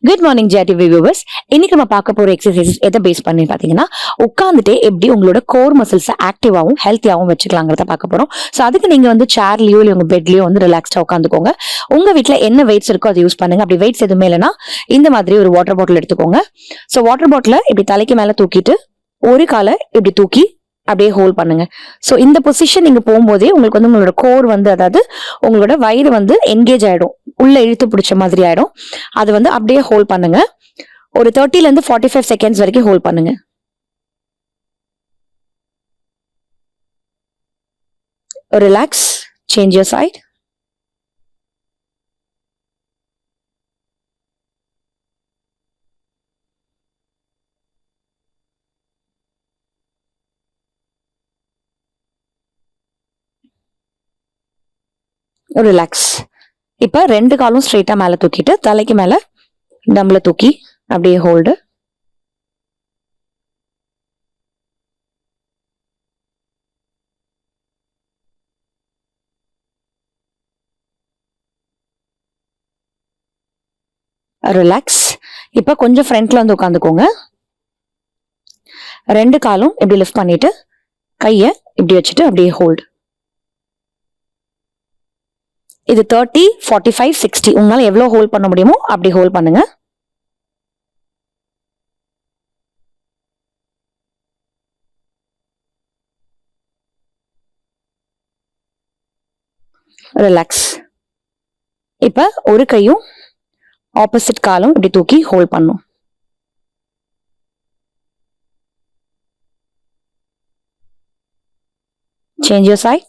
Good morning ஜிஆர்டிவி viewers. இன்னைக்கு நம்ம பார்க்க போற எக்ஸசைசஸ் எதை பேஸ் பண்ணி பாத்தீங்கன்னா, உட்காந்துட்டே எப்படி உங்களோட கோர் மசில்ஸ் ஆக்டிவாவும் ஹெல்த்தியாவும் வச்சுக்கலாங்கிறத பார்க்க போறோம். ஸோ அதுக்கு நீங்க வந்து சேர்லயோ இல்லை உங்க பெட்லயோ வந்து ரிலாக்ஸ்டா உட்காந்துக்கோங்க. உங்க வீட்டுல என்ன வெயிட்ஸ் இருக்கோ அதை யூஸ் பண்ணுங்க. அப்படி வெயிட்ஸ் எதுவுமே இல்லைன்னா இந்த மாதிரி ஒரு வாட்டர் பாட்டில் எடுத்துக்கோங்க. ஸோ வாட்டர் பாட்டில இப்படி தலைக்கு மேல தூக்கிட்டு ஒரு காலை இப்படி தூக்கி அப்படியே ஹோல்ட் பண்ணுங்க. ஸோ இந்த பொசிஷன் நீங்க போகும்போதே உங்களுக்கு வந்து உங்களோட கோர் வந்து, அதாவது உங்களோட வயிறு வந்து என்கேஜ் ஆயிடும், உள்ள இழுத்து பிடிச்ச மாதிரி ஆயிடும். அது வந்து அப்படியே ஹோல்ட் பண்ணுங்க. ஒரு 30ல இருந்து 45 செகண்ட்ஸ் வரைக்கும் ஹோல்ட் பண்ணுங்க. Relax, change your side. Relax. இப்ப ரெண்டு காலும் ஸ்ட்ரெயிட்டா மேல தூக்கிட்டு தலைக்கு மேல டம்ள தூக்கி அப்படியே ஹோல்டு. ரிலாக்ஸ். இப்ப கொஞ்சம் ஃப்ரண்ட்ல வந்து உட்காந்துக்கோங்க. ரெண்டு காலும் இப்படி லிஃப்ட் பண்ணிட்டு கைய இப்படி வச்சுட்டு அப்படியே ஹோல்டு. இது 30, 45, 60 உங்களால எவ்வளவு ஹோல்ட் பண்ண முடியுமோ அப்படி ஹோல்ட் பண்ணுங்க. ரிலாக்ஸ். இப்ப ஒரு கையும் ஆப்போசிட் காலும் இப்படி தூக்கி ஹோல்ட் பண்ணும். Change your side.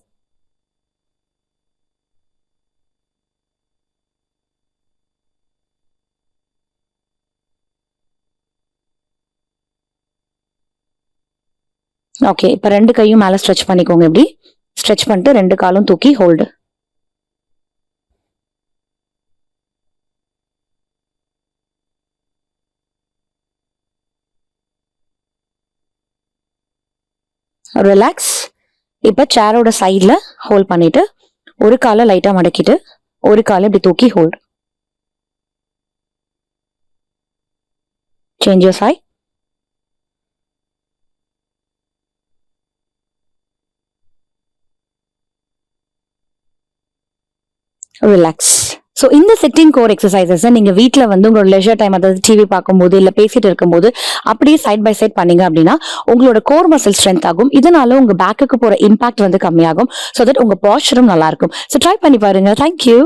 ஓகே, இப்ப ரெண்டு கையும் மேல ஸ்ட்ரெச் பண்ணிக்கோங்க. இப்படி ஸ்ட்ரெச் பண்ணிட்டு ரெண்டு காலும் தூக்கி ஹோல்டு. ரிலாக்ஸ். இப்ப சேரோட சைட்ல ஹோல்ட் பண்ணிட்டு ஒரு காலை லைட்டா மடக்கிட்டு ஒரு காலை இப்படி தூக்கி hold. Change your side. Relax. So இந்த சிட்டிங் கோர் எக்ஸசைசஸ் நீங்க வீட்டில் வந்து உங்களோட லெஷர் டைம், அதாவது டிவி பார்க்கும்போது இல்லை பேசிட்டு இருக்கும்போது அப்படியே சைட் பை சைட் பண்ணீங்க அப்படின்னா உங்களோட கோர் மசில் ஸ்ட்ரென்த் ஆகும். இதனால உங்க பேக்குக்கு போற இம்பாக்ட் வந்து கம்மியாகும். ஸோ தட் உங்க பாஸ்டரும் நல்லா இருக்கும். ஸோ ட்ரை பண்ணி பாருங்க. தேங்க்யூ.